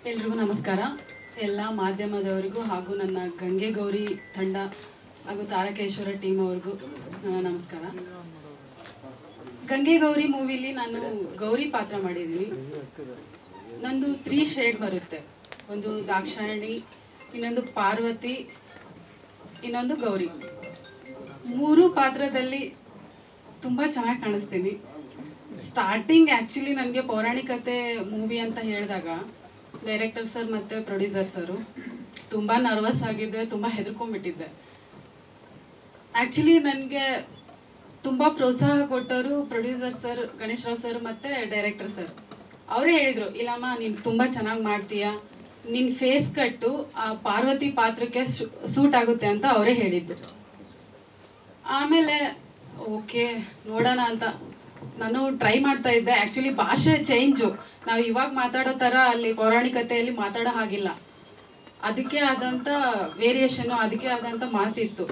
ಎಲ್ರಿಗೂ ನಮಸ್ಕಾರ. ಎಲ್ಲ ಮಾಧ್ಯಮದವರಿಗೂ ಹಾಗೂ ನನ್ನ ಗಂಗೆ ಗೌರಿ ತಂಡ ಹಾಗೂ ತಾರಕೇಶ್ವರ ಟೀಮ್ ಅವ್ರಿಗೂ ನನ್ನ ನಮಸ್ಕಾರ. ಗಂಗೆ ಗೌರಿ ಮೂವಿಲಿ ನಾನು ಗೌರಿ ಪಾತ್ರ ಮಾಡಿದ್ದೀನಿ. ನಂದು 3 ಶೇಡ್ ಬರುತ್ತೆ. ಒಂದು ದಾಕ್ಷಾಯಣಿ, ಇನ್ನೊಂದು ಪಾರ್ವತಿ, ಇನ್ನೊಂದು ಗೌರಿ. 3 ಪಾತ್ರದಲ್ಲಿ ತುಂಬ ಚೆನ್ನಾಗಿ ಕಾಣಿಸ್ತೀನಿ. ಸ್ಟಾರ್ಟಿಂಗ್ ಆ್ಯಕ್ಚುಲಿ ನನಗೆ ಪೌರಾಣಿಕತೆ ಮೂವಿ ಅಂತ ಹೇಳಿದಾಗ ಡೈರೆಕ್ಟರ್ ಸರ್ ಮತ್ತು ಪ್ರೊಡ್ಯೂಸರ್ ಸರು ತುಂಬ ನರ್ವಸ್ ಆಗಿದ್ದೆ, ತುಂಬ ಹೆದರ್ಕೊಂಡ್ಬಿಟ್ಟಿದ್ದೆ. ಆ್ಯಕ್ಚುಲಿ ನನಗೆ ತುಂಬ ಪ್ರೋತ್ಸಾಹ ಕೊಟ್ಟವರು producer sir, Ganesh Rao sir ಮತ್ತು ಡೈರೆಕ್ಟರ್ ಸರ್. ಅವರೇ ಹೇಳಿದರು, ಇಲ್ಲಮ್ಮ ನೀನು ತುಂಬ ಚೆನ್ನಾಗಿ ಮಾಡ್ತೀಯಾ, ನಿನ್ನ ಫೇಸ್ ಕಟ್ಟು ಆ ಪಾರ್ವತಿ ಪಾತ್ರಕ್ಕೆ ಸೂಟ್ ಆಗುತ್ತೆ ಅಂತ ಅವರೇ ಹೇಳಿದ್ದು. ಆಮೇಲೆ ಓಕೆ ನೋಡೋಣ ಅಂತ ನಾನು ಟ್ರೈ ಮಾಡ್ತಾ ಇದ್ದೆ. ಆ್ಯಕ್ಚುಲಿ ಭಾಷೆ ಚೇಂಜು, ನಾವು ಇವಾಗ ಮಾತಾಡೋ ಥರ ಅಲ್ಲಿ ಪೌರಾಣಿಕತೆಯಲ್ಲಿ ಮಾತಾಡೋ ಹಾಗಿಲ್ಲ. ಅದಕ್ಕೆ ಆದಂಥ ವೇರಿಯೇಷನ್ನು, ಅದಕ್ಕೆ ಆದಂಥ ಮಾತಿತ್ತು.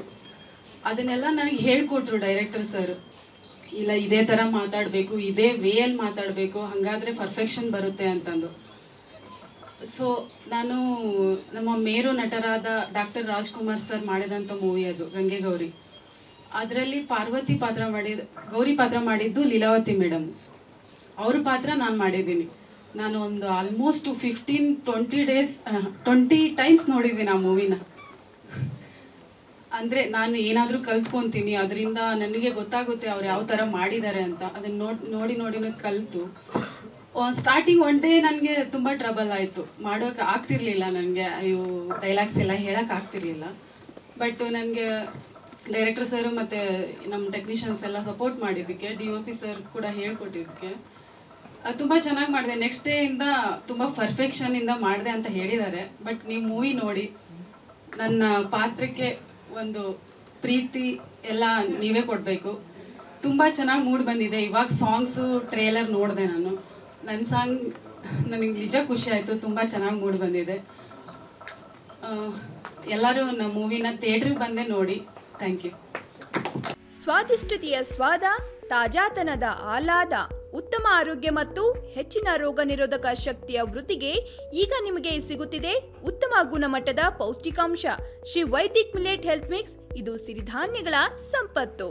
ಅದನ್ನೆಲ್ಲ ನನಗೆ ಹೇಳ್ಕೊಟ್ರು ಡೈರೆಕ್ಟರ್ ಸರ್. ಇಲ್ಲ ಇದೇ ಥರ ಮಾತಾಡಬೇಕು, ಇದೇ ವೇಯಲ್ಲಿ ಮಾತಾಡಬೇಕು, ಹಾಗಾದರೆ ಪರ್ಫೆಕ್ಷನ್ ಬರುತ್ತೆ ಅಂತಂದು. ಸೊ ನಾನು ನಮ್ಮ ಮೇರು ನಟರಾದ ಡಾಕ್ಟರ್ ರಾಜ್ಕುಮಾರ್ ಸರ್ ಮಾಡಿದಂಥ ಮೂವಿ ಅದು ಗಂಗೆ ಗೌರಿ. ಅದರಲ್ಲಿ ಪಾರ್ವತಿ ಪಾತ್ರ ಗೌರಿ ಪಾತ್ರ ಮಾಡಿದ್ದು ಲೀಲಾವತಿ ಮೇಡಮ್. ಅವ್ರ ಪಾತ್ರ ನಾನು ಮಾಡಿದ್ದೀನಿ. ನಾನು ಒಂದು ಆಲ್ಮೋಸ್ಟ್ 15-20 ಟೈಮ್ಸ್ ನೋಡಿದ್ದೀನಿ ಆ ಮೂವಿನ. ಅಂದರೆ ನಾನು ಏನಾದರೂ ಕಲ್ತ್ಕೊತೀನಿ, ಅದರಿಂದ ನನಗೆ ಗೊತ್ತಾಗುತ್ತೆ ಅವ್ರು ಯಾವ ಥರ ಮಾಡಿದ್ದಾರೆ ಅಂತ. ಅದನ್ನು ನೋಡಿ ಕಲಿತು ಸ್ಟಾರ್ಟಿಂಗ್ ಒನ್ ಡೇ ನನಗೆ ತುಂಬ ಟ್ರಬಲ್ ಆಯಿತು, ಮಾಡೋಕೆ ಆಗ್ತಿರ್ಲಿಲ್ಲ ನನಗೆ. ಅಯ್ಯೋ ಡೈಲಾಗ್ಸ್ ಎಲ್ಲ ಹೇಳೋಕೆ ಆಗ್ತಿರ್ಲಿಲ್ಲ. ಬಟ್ ನನಗೆ ಡೈರೆಕ್ಟರ್ ಸರ್ ಮತ್ತು ನಮ್ಮ ಟೆಕ್ನಿಷಿಯನ್ಸ್ ಎಲ್ಲ ಸಪೋರ್ಟ್ ಮಾಡಿದ್ದಕ್ಕೆ, DOP ಸರ್ ಕೂಡ ಹೇಳ್ಕೊಟ್ಟಿದ್ದಕ್ಕೆ ತುಂಬ ಚೆನ್ನಾಗಿ ಮಾಡಿದೆ. ನೆಕ್ಸ್ಟ್ ಡೇಯಿಂದ ತುಂಬ ಪರ್ಫೆಕ್ಷನಿಂದ ಮಾಡಿದೆ ಅಂತ ಹೇಳಿದ್ದಾರೆ. ಬಟ್ ನೀವು ಮೂವಿ ನೋಡಿ ನನ್ನ ಪಾತ್ರಕ್ಕೆ ಒಂದು ಪ್ರೀತಿ ಎಲ್ಲ ನೀವೇ ಕೊಡಬೇಕು. ತುಂಬ ಚೆನ್ನಾಗಿ ಮೂಡ್ ಬಂದಿದೆ. ಇವಾಗ ಸಾಂಗ್ಸು ಟ್ರೇಲರ್ ನೋಡಿದೆ ನಾನು. ನನ್ನ ಸಾಂಗ್ ನನಗೆ ನಿಜ ಖುಷಿ ಆಯಿತು, ತುಂಬ ಚೆನ್ನಾಗಿ ಮೂಡ್ ಬಂದಿದೆ. ಎಲ್ಲರೂ ನಮ್ಮ ಮೂವಿನ ಥಿಯೇಟ್ರಿಗೆ ಬಂದೇ ನೋಡಿ. Thank you. ಸ್ವಾದಿಷ್ಟತೆಯ ಸ್ವಾದ, ತಾಜಾತನದ ಆಹ್ಲಾದ, ಉತ್ತಮ ಆರೋಗ್ಯ ಮತ್ತು ಹೆಚ್ಚಿನ ರೋಗ ನಿರೋಧಕ ಶಕ್ತಿಯ ವೃದ್ಧಿಗೆ ಈಗ ನಿಮಗೆ ಸಿಗುತ್ತಿದೆ ಉತ್ತಮ ಗುಣಮಟ್ಟದ ಪೌಷ್ಟಿಕಾಂಶ Shri Vaidik millet health mix. ಇದು ಸಿರಿಧಾನ್ಯಗಳ ಸಂಪತ್ತು.